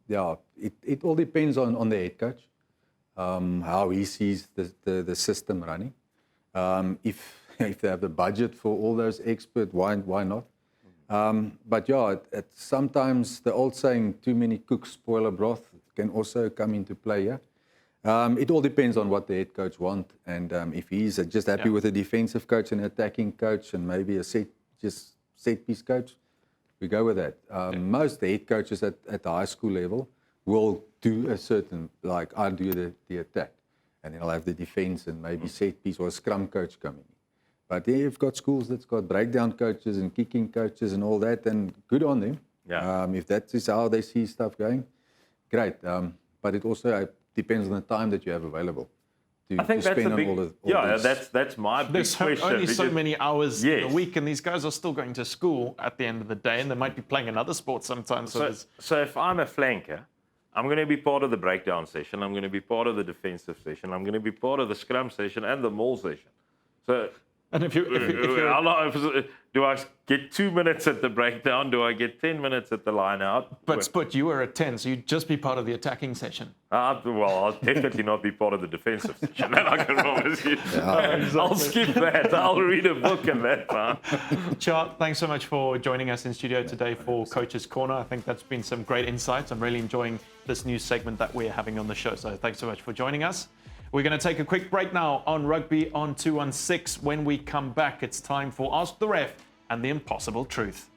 Yeah, it all depends on the head coach, how he sees the system running. If they have the budget for all those experts, why not? But yeah, sometimes the old saying, too many cooks spoil a broth, can also come into play here. It all depends on what the head coach wants, and if he's just happy with a defensive coach and an attacking coach and maybe a set piece coach, we go with that. Most the head coaches at the high school level will do a certain, like I do the attack, and then I'll have the defense and maybe set piece or a scrum coach coming in. But then you've got schools that's got breakdown coaches and kicking coaches and all that, and good on them. Yeah. If that is how they see stuff going, great. But it also depends on the time that you have available. I think that's a big, that's my big There's question. only so many hours Yes. a week, and these guys are still going to school at the end of the day, and they might be playing another sport sometimes. So if I'm a flanker, I'm going to be part of the breakdown session. I'm going to be part of the defensive session. I'm going to be part of the scrum session and the maul session. So And if you're how long, do I get 2 minutes at the breakdown? Do I get 10 minutes at the line out? but you were at 10, so you'd just be part of the attacking session. Well, I'll definitely not be part of the defensive section. That I can promise you. I'll skip that. I'll read a book and that time. Chart, thanks so much for joining us in studio today for Coach's Corner. I think that's been some great insights. I'm really enjoying this new segment that we're having on the show. So thanks so much for joining us. We're going to take a quick break now on Rugby on 216. When we come back, it's time for Ask the Ref and the Impossible Truth.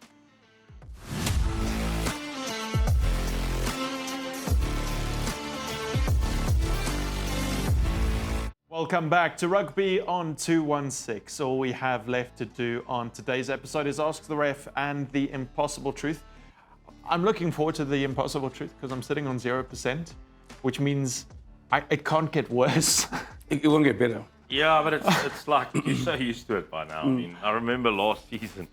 Welcome back to Rugby on 216. All we have left to do on today's episode is Ask the Ref and the Impossible Truth. I'm looking forward to the Impossible Truth because I'm sitting on 0%, which means it can't get worse. It won't get better. Yeah, but it's like you're so used to it by now. I mean, I remember last season.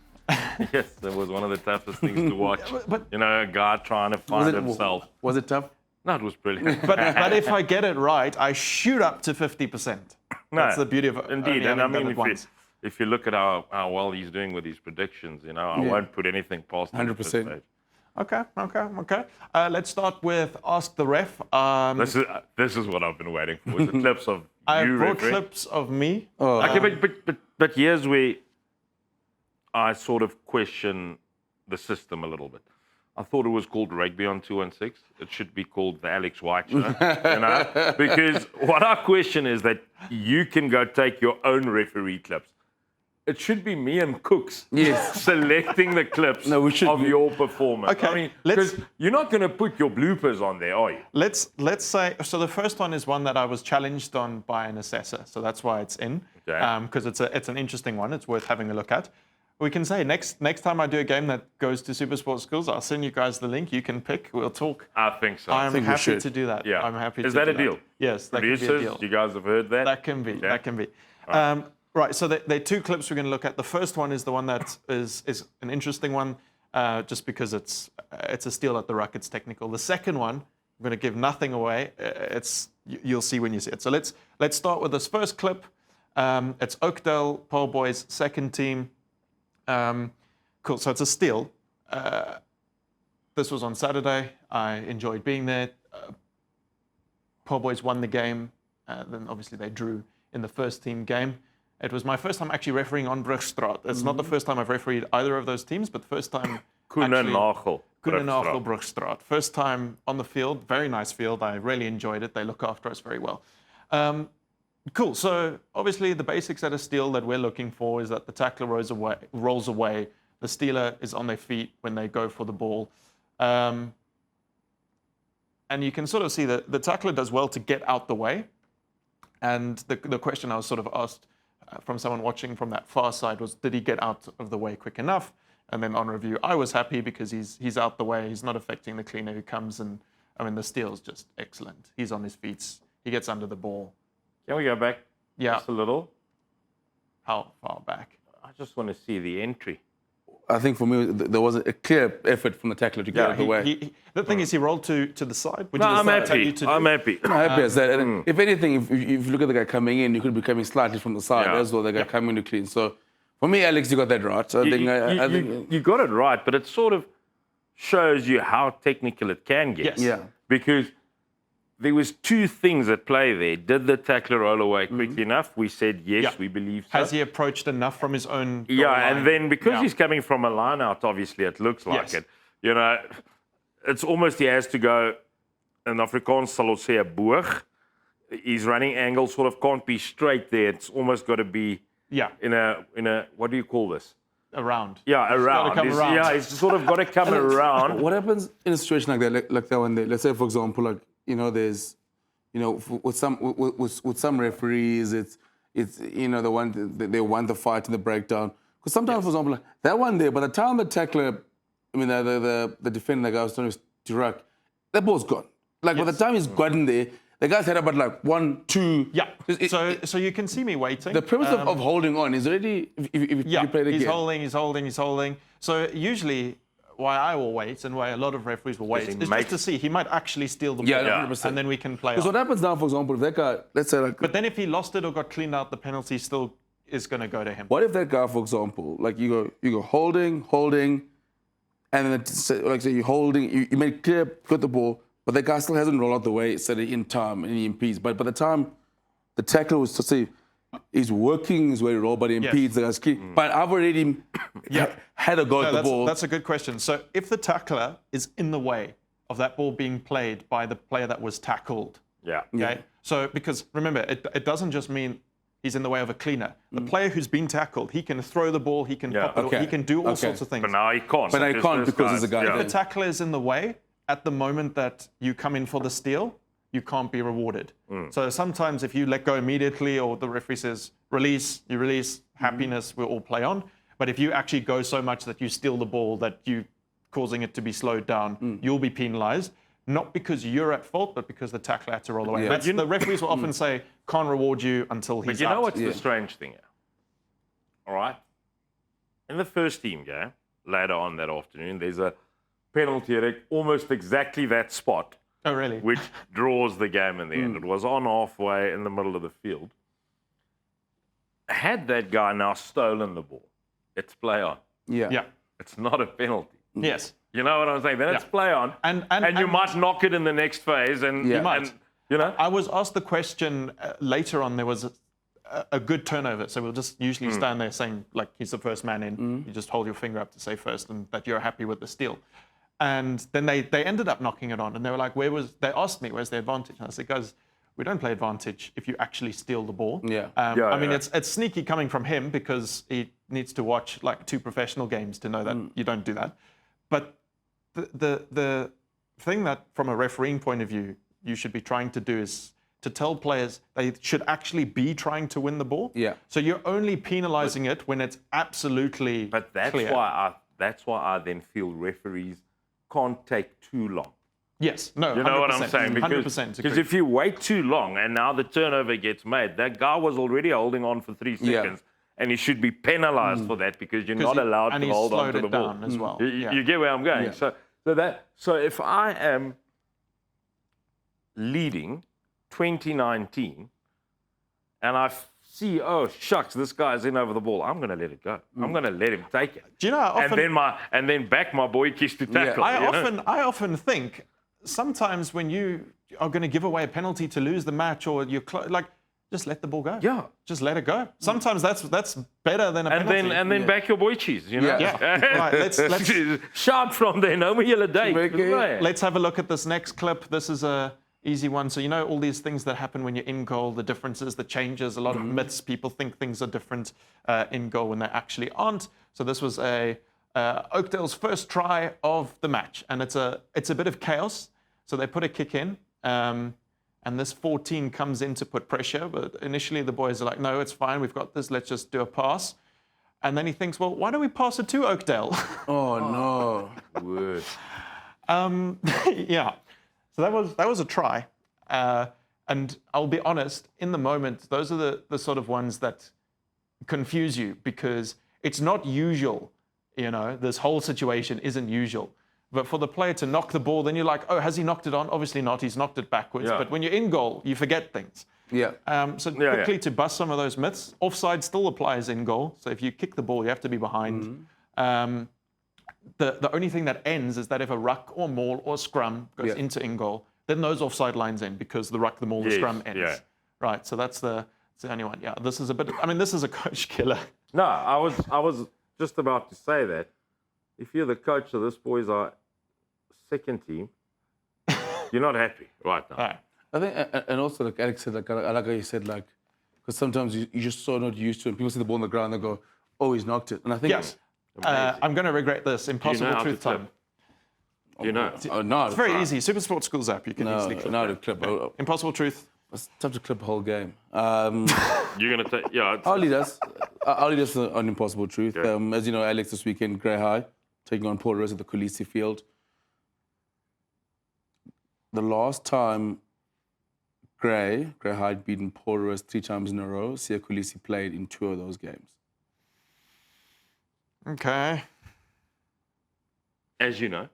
Yes, that was one of the toughest things to watch. But you know, a guy trying to find himself. Was it tough? No, it was brilliant. but if I get it right, I shoot up to 50%. That's the beauty of it. Indeed, and I mean, if you look at how well he's doing with his predictions, you know, I won't put anything past him. 100%. Okay. Let's start with Ask the Ref. This is what I've been waiting for. The clips of I you brought refereeing. clips of me. Okay, but here's where I sort of question the system a little bit. I thought it was called Rugby on 216. It should be called the Alex White Show, you know? Because what I question is that you can go take your own referee clips. It should be me and Cooks selecting the clips of your performance. Okay, I mean, because you're not going to put your bloopers on there, are you? Let's say, so the first one is one that I was challenged on by an assessor. So that's why it's in, because it's an interesting one. It's worth having a look at. We can say next time I do a game that goes to SuperSport schools, I'll send you guys the link. You can pick. We'll talk. I think so. I'm happy to do that. Yeah. I'm happy. Is to that do a deal? Yes, that Producers, can be a deal. you guys have heard that? That can be. Yeah. That can be. Right. So there are two clips we're going to look at. The first one is the one that is an interesting one, just because it's a steal at the ruck. It's technical. The second one, I'm going to give nothing away. You'll see when you see it. So let's start with this first clip. It's Oakdale Pole Boys second team. Cool. So it's a steal. This was on Saturday. I enjoyed being there. Pole Boys won the game. Then obviously they drew in the first team game. It was my first time actually refereeing on Brugstraat. It's not the first time I've refereed either of those teams, but the first time Koenenagel, Brugstraat. First time on the field. Very nice field. I really enjoyed it. They look after us very well. Cool. So obviously the basics at a steal that we're looking for is that the tackler rolls away. The stealer is on their feet when they go for the ball. And you can sort of see that the tackler does well to get out the way. And the question I was sort of asked from someone watching from that far side was, did he get out of the way quick enough? And then on review, I was happy because he's out the way. He's not affecting the cleaner who comes. And I mean, the steal's just excellent. He's on his feet. He gets under the ball. Can we go back just a little? How far back? I just want to see the entry. I think for me, there was a clear effort from the tackler to get out of the way. The thing is, he rolled to the side. No, I'm happy. I'm happy. I'm happy as that. And if anything, if you look at the guy coming in, you could be coming slightly from the side as well, the guy coming to clean. So For me, Alex, you got that right. So I think You got it right, but it sort of shows you how technical it can get. Yes. Yeah. Because there was two things at play there. Did the tackler roll away quickly enough? We said yes, Yeah. we believe so. Has he approached enough from his own goal Yeah, line? and then because Yeah. he's coming from a line out, obviously it looks like Yes. it. You know, it's almost he has to go, in Afrikaans sal ons sê 'n boog. His running angle sort of can't be straight there. It's almost got to be Yeah, in a what do you call this? around. Yeah, around. come around. Yeah, it's sort of got to come around. what happens in a situation like that, like that one there? Let's say, for example, like there's, with some referees, it's they want the fight and the breakdown. Because sometimes, for example, like that one there, by the time the tackler, the defender, the guy was trying to ruck, that ball's gone. Like by the time he's gotten there, the guy's had about like 1, 2. Yeah. So you can see me waiting. The premise of holding on is already if you play the he's game. he's holding. So usually why I will wait and why a lot of referees will wait he is just to see he might actually steal the ball. Yeah, 100%. And then we can play Because on. what happens now, for example, if that guy, let's say like, But then if he lost it or got cleaned out, the penalty still is going to go to him. what if that guy, for example, like you go holding, and then like say you're holding, you make clear, got the ball, but the guy still hasn't rolled out the way, set it in time, and he impedes. But by the time the tackler was to say he's working his way to roll, but he impedes the guy's key. But I've already had a go at the ball. That's a good question. So if the tackler is in the way of that ball being played by the player that was tackled, Yeah. okay? So because remember, it doesn't just mean he's in the way of a cleaner. The player who's been tackled, he can throw the ball, he can pop it, Okay. he can do all Okay. sorts of things. But now he can't. But now he can't because there's a guy Yeah. there. If the tackler is in the way, at the moment that you come in for the steal, you can't be rewarded. So sometimes if you let go immediately or the referee says, release, you release, happiness, we'll all play on. But if you actually go so much that you steal the ball, that you causing it to be slowed down, you'll be penalized. Not because you're at fault, but because the tackler had to roll away. Yeah. That's, the referees will often say, can't reward you until he's But you know out. what's the strange thing here? All right. In the first team game, later on that afternoon, there's a penalty at almost exactly that spot, Oh, really? which draws the game in the end. It was on halfway in the middle of the field. Had that guy now stolen the ball, it's play on. Yeah. It's not a penalty. Yes. You know what I'm saying? Then it's Yeah. play on. And you might knock it in the next phase. And Yeah. You might. and, you know? I was asked the question later on. There was a good turnover, so we'll just usually stand there saying like he's the first man in. You just hold your finger up to say first, and that you're happy with the steal. And then they ended up knocking it on, and they were like, They asked me, "Where's the advantage?" And I said, "Guys, we don't play advantage if you actually steal the ball." Yeah. I mean, yeah. it's sneaky coming from him because he needs to watch like 2 professional games to know that you don't do that. But the thing that, from a refereeing point of view, you should be trying to do is to tell players they should actually be trying to win the ball. Yeah. So you're only penalizing it when it's absolutely But that's clear. why I then feel referees can't take too long. Yes. No. You know what I'm 100%, saying? 100%. Because agree. if you wait too long and now the turnover gets made, that guy was already holding on for 3 Yeah. seconds, and he should be penalized for that because you're 'Cause not allowed and to he hold on slowed to it the ball. down as well. You get where I'm going? Yeah. So if I am leading 2019 and I see, oh shucks, this guy's in over the ball, I'm going to let it go. I'm going to let him take it. Do you know? I often, and then back my boy kiss to tackle. I you know? often think sometimes when you are going to give away a penalty to lose the match, or you're like, just let the ball go. Yeah. Just let it go. Sometimes that's better than a penalty. And then back your boy cheese, you know. Yeah. Right, let's sharp from there. No more yellow day. let's have a look at this next clip. This is a easy one. So you know all these things that happen when you're in goal, the differences, the changes, a lot of myths. People think things are different in goal when they actually aren't. So this was Oakdale's first try of the match, and it's a bit of chaos. So they put a kick in. And this 14 comes in to put pressure, but initially the boys are like, no, it's fine, we've got this, let's just do a pass. And then he thinks, well, why don't we pass it to Oakdale? Oh no. Word. Yeah. So that was a try. And I'll be honest, in the moment, those are the sort of ones that confuse you because it's not usual. You know, this whole situation isn't usual. But for the player to knock the ball, then you're like, oh, has he knocked it on? Obviously not. He's knocked it backwards. Yeah. But when you're in goal, you forget things. Yeah. So Yeah, quickly yeah. to bust some of those myths, offside still applies in goal. So if you kick the ball, you have to be behind. The only thing that ends is that if a ruck or maul or scrum goes Yeah. into in goal, then those offside lines end because the ruck, the maul, the Yes, scrum ends. yeah. Right. So that's the only one. Yeah. This is a bit. I mean, this is a coach killer. No, I was just about to say that. If you're the coach of this boys are second team, you're not happy right now. All right. I think, and also like Alex said, like I like how you said, like, because sometimes you're just so not used to it. People see the ball on the ground, they go, "Oh, he's knocked it." And I think, Yes. I'm going to regret this. Impossible how to truth time. clip? You know. no, It's very easy. SuperSport Schools app. You can easily clip. no, that. to clip. Oh, Impossible truth. it's tough to clip a whole game. You're gonna take I'll lead us. I'll lead us on Impossible Truth. Okay. As you know, Alex, this weekend, Grey High taking on Paul Rose at the Khaleesi Field. The last time Grey High had beaten Paul Rose 3 times in a row, Sia Khaleesi played in 2 of those games. Okay. as you know.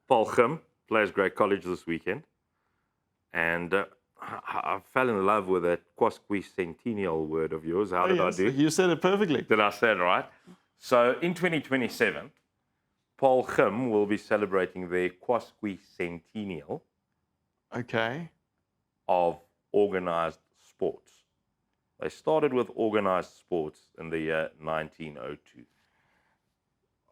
Paul Gim plays Grey College this weekend. And I fell in love with that quasquicentennial word of yours. How did I do? You said it perfectly. Did I say it right? So in 2027, Paul Gim will be celebrating their quasquicentennial Okay. of organized sports. They started with organized sports in the year 1902.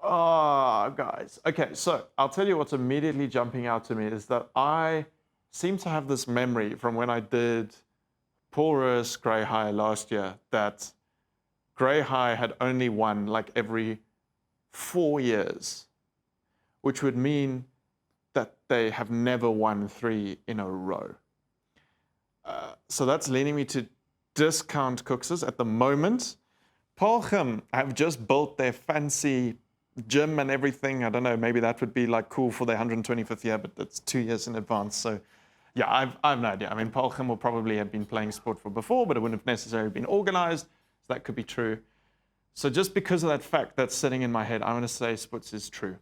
Oh, guys. Okay, so I'll tell you what's immediately jumping out to me is that I seem to have this memory from when I did Paul Roos Grey High last year that Grey High had only won like every 4 years, which would mean that they have never won 3 in a row. So that's leading me to discount Cooks's at the moment. Paul Gim have just built their fancy gym and everything. I don't know, maybe that would be like cool for their 125th year, but that's 2 years in advance. So yeah, I've no idea. I mean, Paul Gim will probably have been playing sport for before, but it wouldn't have necessarily been organized. So that could be true. So just because of that fact that's sitting in my head, I'm going to say Sputs is true.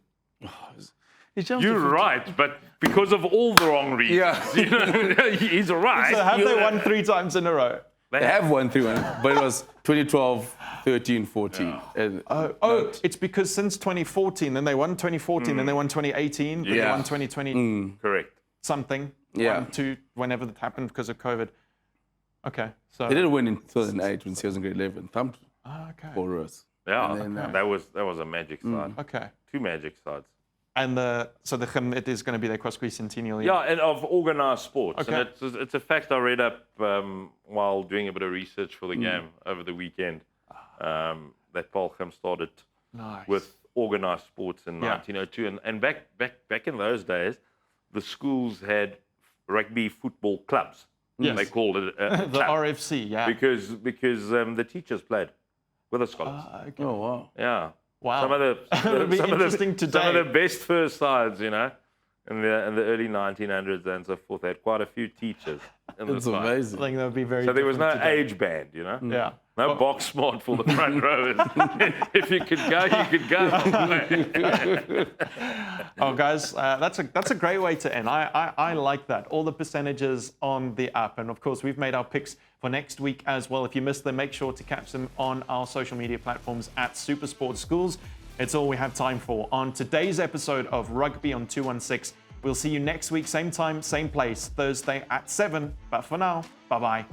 You're right, but because of all the wrong reasons. Yeah. You know, he's right. So have they won 3 times in a row? They have won 3-1, but it was 2012, 13, 14. And Oh, it's because since 2014, then they won 2014, then they won 2018, then they Yeah. won 2020 Correct. something. Yeah. 1, 2, whenever that happened because of COVID. Okay, so they didn't win in 2008 when Sia was in grade 11. Thumped okay, Paul Roos. Yeah, And then, that was a magic side. okay. 2 magic sides. And the Gim, it is going to be their quasquicentennial. Yeah, and of organized sports. Okay. And it's a fact I read up while doing a bit of research for the game over the weekend. That Paul Gim started Nice. with organized sports in 1902. And back in those days, the schools had rugby football clubs. Yes. They called it a the club RFC, yeah. because the teachers played with the scholars. Okay. Oh, wow. Yeah. Wow. Some of It'll be interesting some of today. the best first sides, you know, in the early 1900s and so forth. They had quite a few teachers in the That's side. I amazing. think that would be very So there was no different today. age band, you know. Yeah. No box smart for the front rowers. If you could go, you could go. Oh, guys, that's a great way to end. I like that. All the percentages on the app. And of course, we've made our picks for next week as well. If you missed them, make sure to catch them on our social media platforms at SuperSport Schools. It's all we have time for on today's episode of Rugby on 216. We'll see you next week, same time, same place, Thursday at 7. But for now, bye-bye.